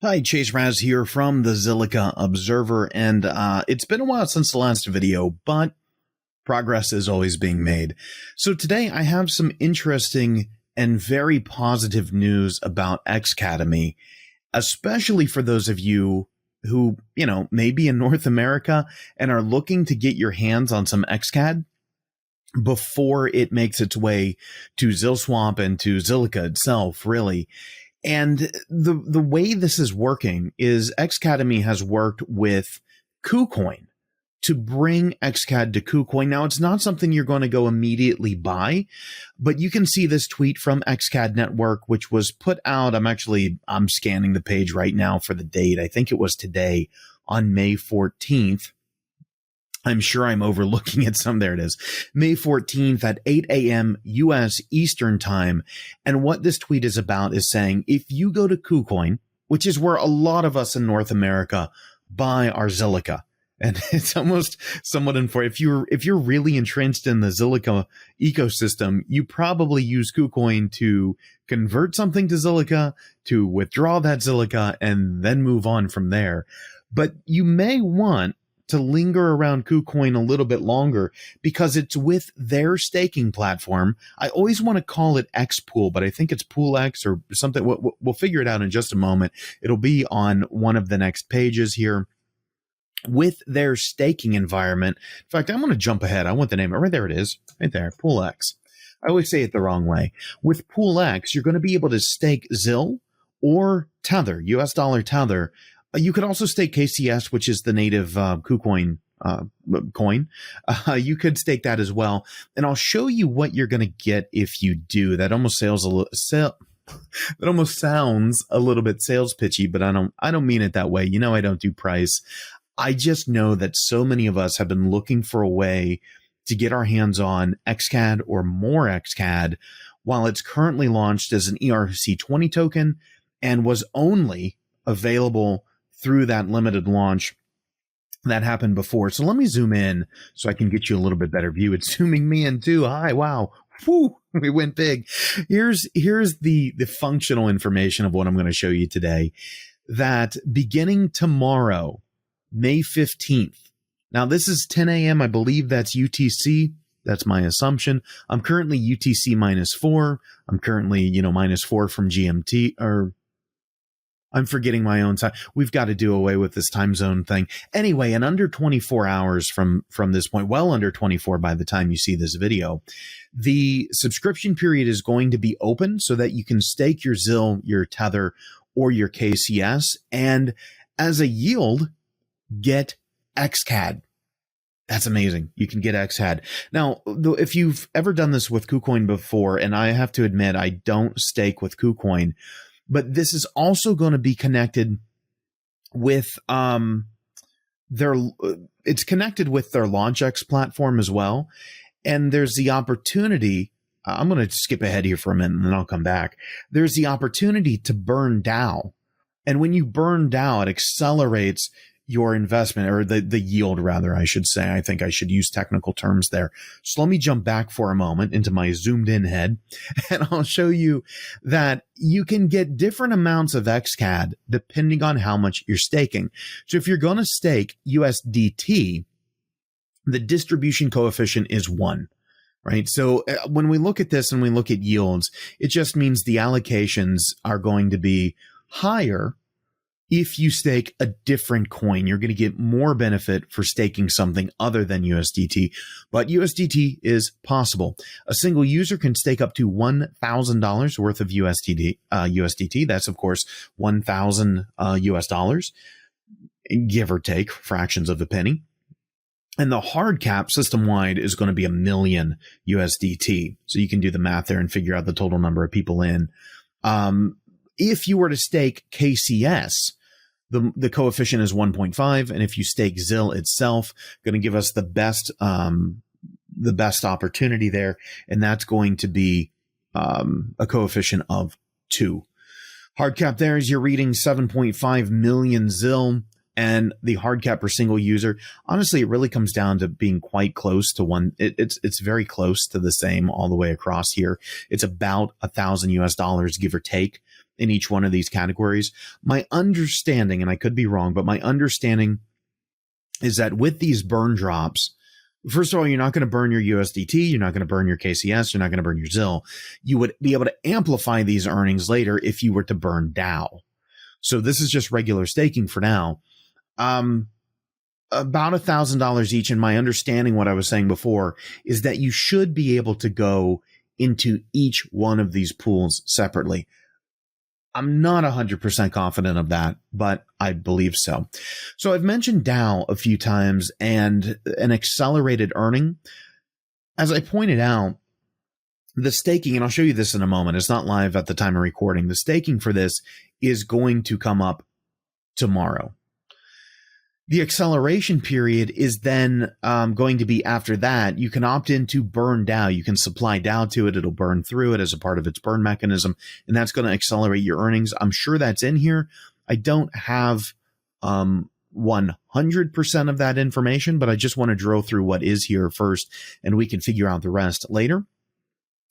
Hi, Chase Raz here from the Zilliqa Observer, and it's been a while since the last video, but progress is always being made. So today I have some interesting and very positive news about XCAD, especially for those of you who, may be in North America and are looking to get your hands on some XCAD before it makes its way to ZilSwap and to Zilliqa itself, really. And the way this is working is XCAD has worked with KuCoin to bring XCAD to KuCoin. Now, it's not something you're going to go immediately buy, but you can see this tweet from XCAD Network, which was put out. I'm scanning the page right now for the date. I think it was today on May 14th. I'm sure I'm overlooking it some. There it is. May 14th at 8 a.m. U.S. Eastern Time. And what this tweet is about is saying, if you go to KuCoin, which is where a lot of us in North America buy our Zilliqa, and it's almost somewhat if you're really entrenched in the Zilliqa ecosystem, you probably use KuCoin to convert something to Zilliqa, to withdraw that Zilliqa, and then move on from there. But you may want to linger around KuCoin a little bit longer because it's with their staking platform. I always want to call it XPool, but I think it's PoolX or something. We'll figure it out in just a moment. It'll be on one of the next pages here. With their staking environment. In fact, I'm going to jump ahead. I want the name. Right there it is. Right there. PoolX. I always say it the wrong way. With PoolX, you're going to be able to stake ZIL or Tether, US dollar Tether. You could also stake KCS, which is the native KuCoin coin. You could stake that as well. And I'll show you what you're going to get if you do. That almost sounds a little bit sales pitchy, but I don't mean it that way. I don't do price. I just know that so many of us have been looking for a way to get our hands on XCAD or more XCAD while it's currently launched as an ERC20 token and was only available through that limited launch that happened before. So let me zoom in so I can get you a little bit better view. It's zooming me in too. Hi, wow. Whew, we went big. Here's the functional information of what I'm going to show you today. That beginning tomorrow, May 15th. Now this is 10 a.m. I believe that's UTC. That's my assumption. I'm currently UTC -4. I'm currently, -4 from GMT, or I'm forgetting my own time. We've got to do away with this time zone thing. Anyway, in under 24 hours from this point, well under 24 by the time you see this video, the subscription period is going to be open so that you can stake your ZIL, your Tether, or your KCS, and as a yield, get XCAD. That's amazing. You can get XCAD. Now, if you've ever done this with KuCoin before, and I have to admit, I don't stake with KuCoin, but this is also going to be connected with it's connected with their LaunchX platform as well. And there's the opportunity, I'm going to skip ahead here for a minute and then I'll come back. There's the opportunity to burn DAO. And when you burn DAO, it accelerates your investment, or the yield rather, I should say. I think I should use technical terms there. So let me jump back for a moment into my zoomed in head, and I'll show you that you can get different amounts of XCAD depending on how much you're staking. So if you're going to stake USDT, the distribution coefficient is 1. Right. So when we look at this and we look at yields, it just means the allocations are going to be higher. If you stake a different coin, you're going to get more benefit for staking something other than USDT, but USDT is possible. A single user can stake up to $1,000 worth of USDT. That's, of course, 1,000 US dollars, give or take fractions of a penny. And the hard cap system-wide is going to be 1 million USDT. So you can do the math there and figure out the total number of people in. If you were to stake KCS, the coefficient is 1.5, and if you stake ZIL itself, going to give us the best opportunity there, and that's going to be a coefficient of 2. Hard cap there is you're reading 7.5 million ZIL, and the hard cap per single user. Honestly, it really comes down to being quite close to one. It's very close to the same all the way across here. It's about 1,000 US dollars, give or take. in each one of these categories. My understanding, and I could be wrong, but my understanding is that with these burn drops, first of all, you're not going to burn your USDT. You're not going to burn your KCS. You're not going to burn your ZIL. You would be able to amplify these earnings later if you were to burn DAO. So this is just regular staking for now. About $1,000 each. And my understanding, what I was saying before, is that you should be able to go into each one of these pools separately. I'm not 100% confident of that, but I believe so. So I've mentioned DAO a few times and an accelerated earning. As I pointed out, the staking, and I'll show you this in a moment, it's not live at the time of recording. The staking for this is going to come up tomorrow. The acceleration period is then going to be after that. You can opt in to burn DAO. You can supply DAO to it. It'll burn through it as a part of its burn mechanism, and that's going to accelerate your earnings. I'm sure that's in here. I don't have 100% of that information, but I just want to drill through what is here first, and we can figure out the rest later.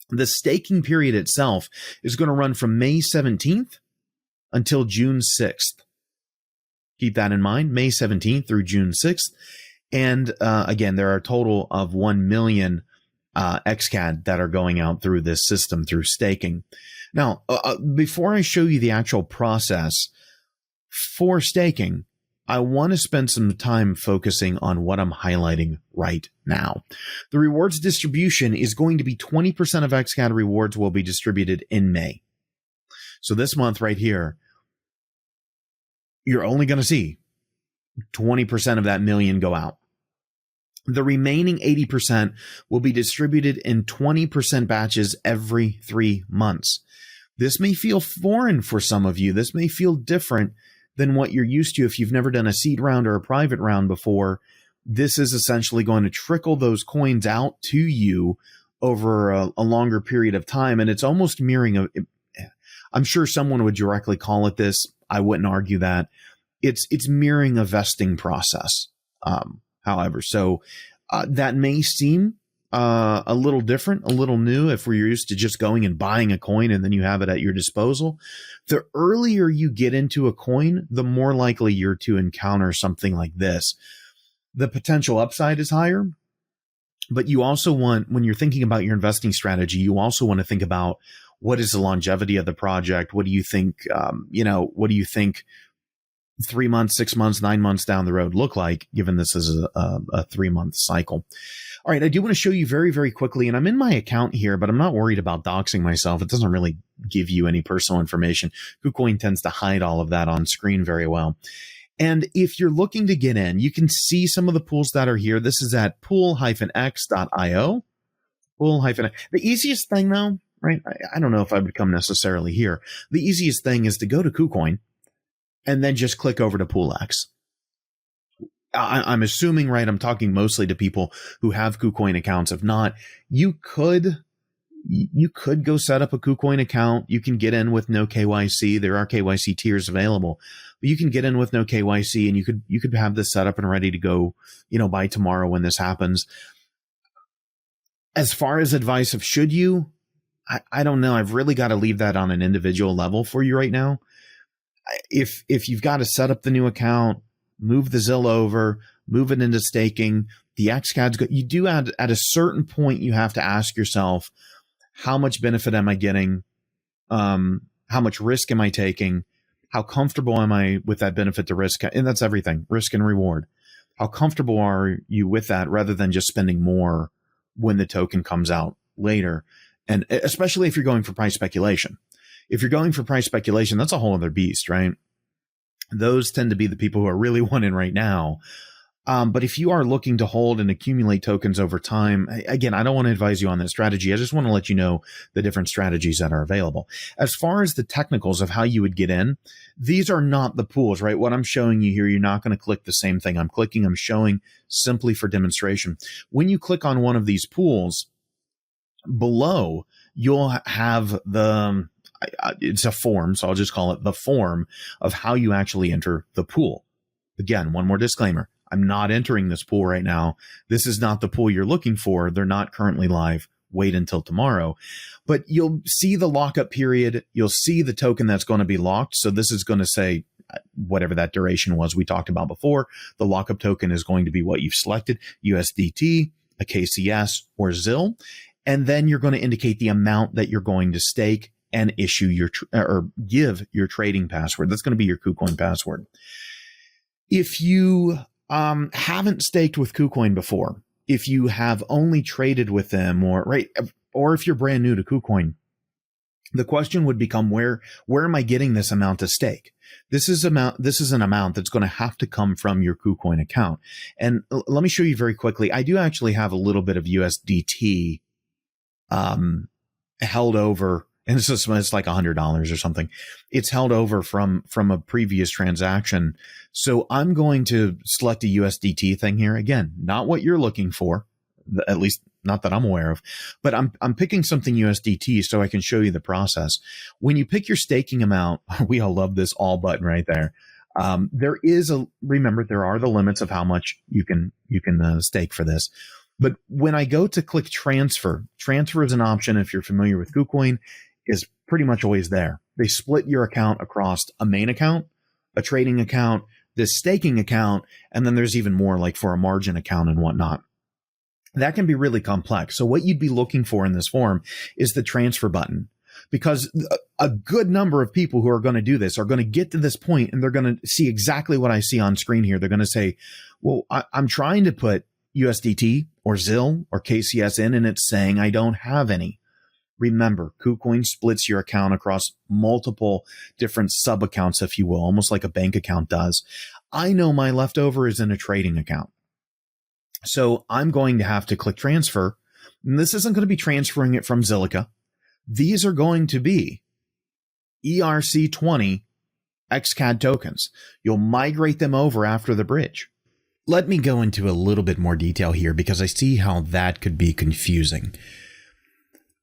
The staking period itself is going to run from May 17th until June 6th. Keep that in mind, May 17th through June 6th. And again, there are a total of 1 million XCAD that are going out through this system through staking. Now, before I show you the actual process for staking, I want to spend some time focusing on what I'm highlighting right now. The rewards distribution is going to be 20% of XCAD rewards will be distributed in May. So this month right here, you're only going to see 20% of that million go out. The remaining 80% will be distributed in 20% batches every 3 months. This may feel foreign for some of you. This may feel different than what you're used to if you've never done a seed round or a private round before. This is essentially going to trickle those coins out to you over a longer period of time. And it's almost mirroring I'm sure someone would directly call it this. I wouldn't argue that. It's mirroring a vesting process. However, so that may seem a little different, a little new if we're used to just going and buying a coin and then you have it at your disposal. The earlier you get into a coin, the more likely you're to encounter something like this. The potential upside is higher, but you also want, when you're thinking about your investing strategy, you also want to think about what is the longevity of the project? What do you think, what do you think 3 months, 6 months, 9 months down the road look like, given this is a 3-month cycle? All right, I do want to show you very, very quickly, and I'm in my account here, but I'm not worried about doxing myself. It doesn't really give you any personal information. KuCoin tends to hide all of that on screen very well. And if you're looking to get in, you can see some of the pools that are here. This is at pool-x.io. The easiest thing, though, right? I don't know if I would come necessarily here. The easiest thing is to go to KuCoin and then just click over to PoolX. I'm assuming, right, I'm talking mostly to people who have KuCoin accounts. If not, you could go set up a KuCoin account. You can get in with no KYC. There are KYC tiers available, but you can get in with no KYC, and you could have this set up and ready to go, by tomorrow when this happens. As far as advice of should you, I don't know. I've really got to leave that on an individual level for you right now. If you've got to set up the new account, move the ZIL over, move it into staking, the XCAD's good. You do at a certain point, you have to ask yourself, how much benefit am I getting? How much risk am I taking? How comfortable am I with that benefit to risk? And that's everything, risk and reward. How comfortable are you with that rather than just spending more when the token comes out later? And especially if you're going for price speculation. If you're going for price speculation, that's a whole other beast, right? Those tend to be the people who are really wanting right now. But if you are looking to hold and accumulate tokens over time, again, I don't want to advise you on that strategy. I just want to let you know the different strategies that are available. As far as the technicals of how you would get in, these are not the pools, right? What I'm showing you here, you're not going to click the same thing I'm showing simply for demonstration. When you click on one of these pools, below, you'll have it's a form, so I'll just call it the form of how you actually enter the pool. Again, one more disclaimer. I'm not entering this pool right now. This is not the pool you're looking for. They're not currently live. wait until tomorrow. But you'll see the lockup period. You'll see the token that's going to be locked. So this is going to say whatever that duration was we talked about before. The lockup token is going to be what you've selected, USDT, a KCS, or ZIL. And then you're going to indicate the amount that you're going to stake and issue your or give your trading password. That's going to be your KuCoin password. If you haven't staked with KuCoin before, if you have only traded with them, or if you're brand new to KuCoin, the question would become where am I getting this amount to stake? This is an amount that's going to have to come from your KuCoin account. And let me show you very quickly. I do actually have a little bit of USDT held over, and it's like $100 or something. It's held over from a previous transaction. So I'm going to select a USDT thing here. Again, not what you're looking for, at least not that I'm aware of, but I'm picking something USDT so I can show you the process. When you pick your staking amount, we all love this all button right there. Remember, there are the limits of how much you can stake for this. But when I go to click transfer is an option, if you're familiar with KuCoin, is pretty much always there. They split your account across a main account, a trading account, this staking account, and then there's even more like for a margin account and whatnot. That can be really complex. So what you'd be looking for in this form is the transfer button, because a good number of people who are going to do this are going to get to this point and they're going to see exactly what I see on screen here. They're going to say, well, I'm trying to put USDT or ZIL or KCS in, and it's saying I don't have any. Remember, KuCoin splits your account across multiple different sub accounts, if you will, almost like a bank account does. I know my leftover is in a trading account. So I'm going to have to click transfer. And this isn't going to be transferring it from Zilliqa. These are going to be ERC20 XCAD tokens. You'll migrate them over after the bridge. Let me go into a little bit more detail here because I see how that could be confusing.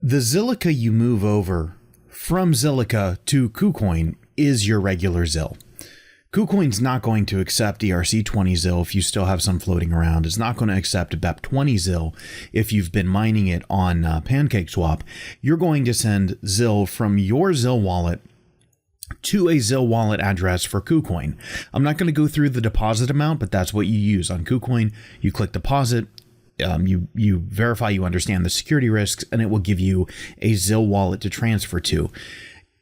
The Zilliqa you move over from Zilliqa to KuCoin is your regular ZIL. KuCoin's not going to accept ERC20 ZIL if you still have some floating around. It's not going to accept BEP20 ZIL if you've been mining it on PancakeSwap. You're going to send ZIL from your ZIL wallet to a ZIL wallet address for KuCoin. I'm not going to go through the deposit amount, but that's what you use on KuCoin. You click deposit. You verify you understand the security risks, and it will give you a ZIL wallet to transfer to.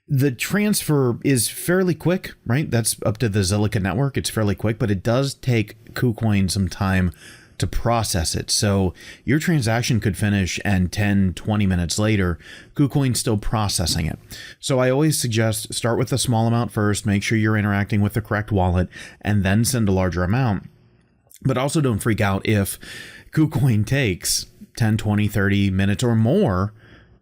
The transfer is fairly quick, right? That's up to the Zilliqa network. It's fairly quick, but it does take KuCoin some time to process it. So your transaction could finish and 10, 20 minutes later, KuCoin's still processing it. So I always suggest start with a small amount first, make sure you're interacting with the correct wallet, and then send a larger amount. But also don't freak out if KuCoin takes 10, 20, 30 minutes or more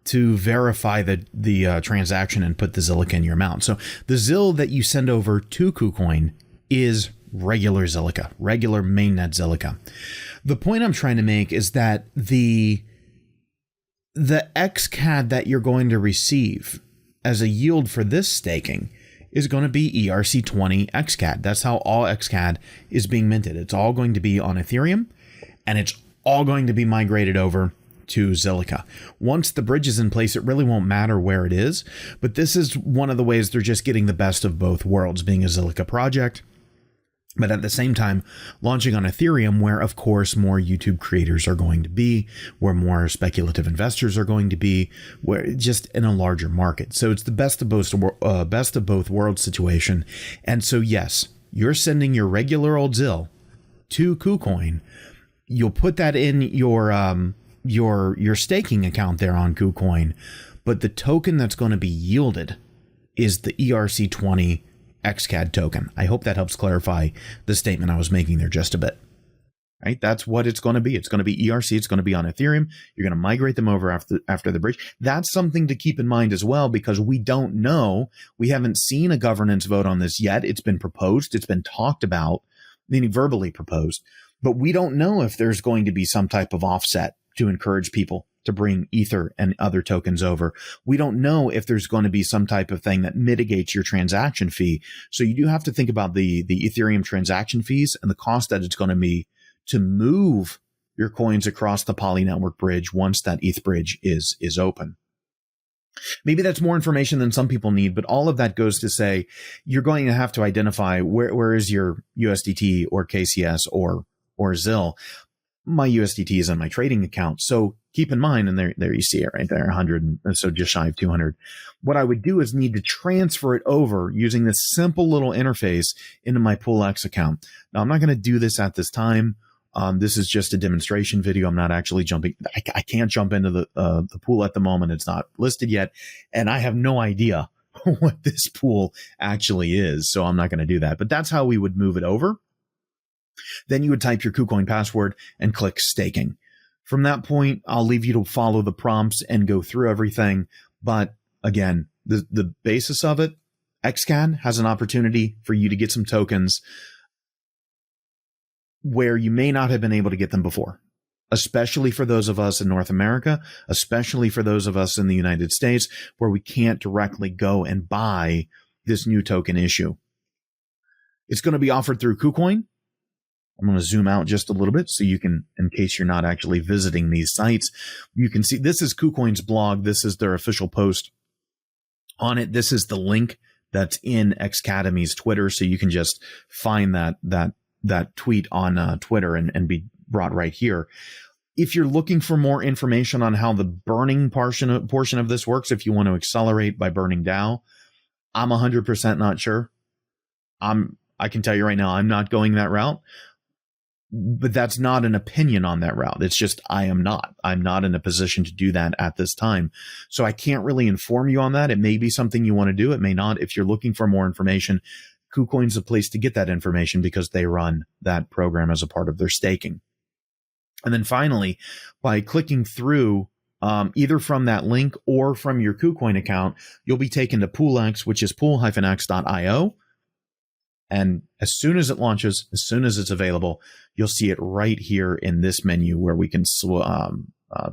to verify the transaction and put the Zilliqa in your amount. So the ZIL that you send over to KuCoin is regular Zilliqa, regular mainnet Zilliqa. The point I'm trying to make is that the XCAD that you're going to receive as a yield for this staking is going to be ERC20 XCAD. That's how all XCAD is being minted. It's all going to be on Ethereum, and it's all going to be migrated over to Zilliqa. Once the bridge is in place, it really won't matter where it is, but this is one of the ways they're just getting the best of both worlds, being a Zilliqa project, but at the same time launching on Ethereum, where of course more YouTube creators are going to be, where more speculative investors are going to be, where just in a larger market. So it's the best of both worlds situation. And so yes, you're sending your regular old ZIL to KuCoin. You'll put that in your staking account there on KuCoin, but the token that's going to be yielded is the ERC20 XCAD token. I hope that helps clarify the statement I was making there just a bit. Right? That's what it's going to be. It's going to be ERC. It's going to be on Ethereum. You're going to migrate them over after the bridge. That's something to keep in mind as well, because we don't know. We haven't seen a governance vote on this yet. It's been proposed. It's been talked about, meaning verbally proposed, but we don't know if there's going to be some type of offset to encourage people to bring Ether and other tokens over. We don't know if there's going to be some type of thing that mitigates your transaction fee. So you do have to think about the Ethereum transaction fees and the cost that it's going to be to move your coins across the PolyNetwork bridge once that ETH-Bridge is open. Maybe that's more information than some people need, but all of that goes to say you're going to have to identify where is your USDT or KCS or ZIL. My USDT is on my trading account. So keep in mind, and there you see it right there, 100, so just shy of 200. What I would do is need to transfer it over using this simple little interface into my PoolX account. Now, I'm not going to do this at this time. This is just a demonstration video. I'm not actually jumping. I can't jump into the pool at the moment. It's not listed yet. And I have no idea what this pool actually is. So I'm not going to do that. But that's how we would move it over. Then you would type your KuCoin password and click staking. From that point, I'll leave you to follow the prompts and go through everything. But again, the basis of it, XCAD has an opportunity for you to get some tokens where you may not have been able to get them before, especially for those of us in North America, especially for those of us in the United States, where we can't directly go and buy this new token issue. It's going to be offered through KuCoin. I'm going to zoom out just a little bit so you can, in case you're not actually visiting these sites, you can see this is KuCoin's blog. This is their official post on it. This is the link that's in Xcademy's Twitter. So you can just find that tweet on Twitter and be brought right here. If you're looking for more information on how the burning portion of this works, if you want to accelerate by burning DAO, I'm 100% not sure. I can tell you right now, I'm not going that route. But that's not an opinion on that route. It's just I'm not in a position to do that at this time. So I can't really inform you on that. It may be something you want to do. It may not. If you're looking for more information, KuCoin's the place to get that information because they run that program as a part of their staking. And then finally, by clicking through either from that link or from your KuCoin account, you'll be taken to PoolX, which is pool-x.io. And as soon as it launches, as soon as it's available, you'll see it right here in this menu where we can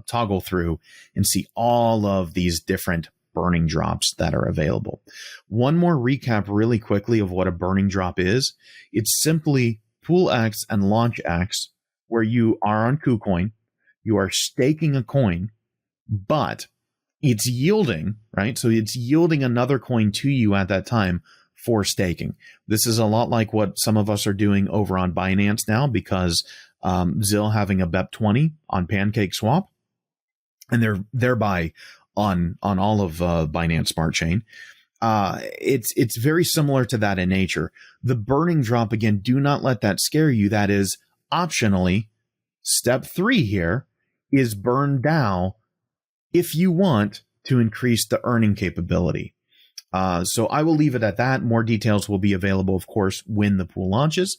toggle through and see all of these different burning drops that are available. One more recap really quickly of what a burning drop is. It's simply PoolX and LaunchX, where you are on KuCoin, you are staking a coin, but it's yielding, right? So it's yielding another coin to you at that time for staking. This is a lot like what some of us are doing over on Binance now because ZIL having a BEP20 on PancakeSwap, and they're thereby on all of Binance Smart Chain. It's very similar to that in nature. The burning drop, again, do not let that scare you. That is optionally step 3 here is burn DAO if you want to increase the earning capability. So I will leave it at that. More details will be available, of course, when the pool launches.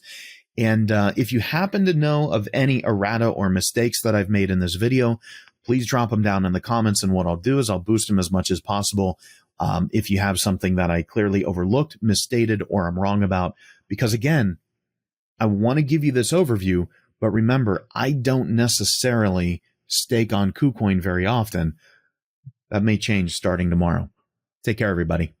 And if you happen to know of any errata or mistakes that I've made in this video, please drop them down in the comments. And what I'll do is I'll boost them as much as possible. If you have something that I clearly overlooked, misstated, or I'm wrong about, because again, I want to give you this overview, but remember, I don't necessarily stake on KuCoin very often. That may change starting tomorrow. Take care, everybody.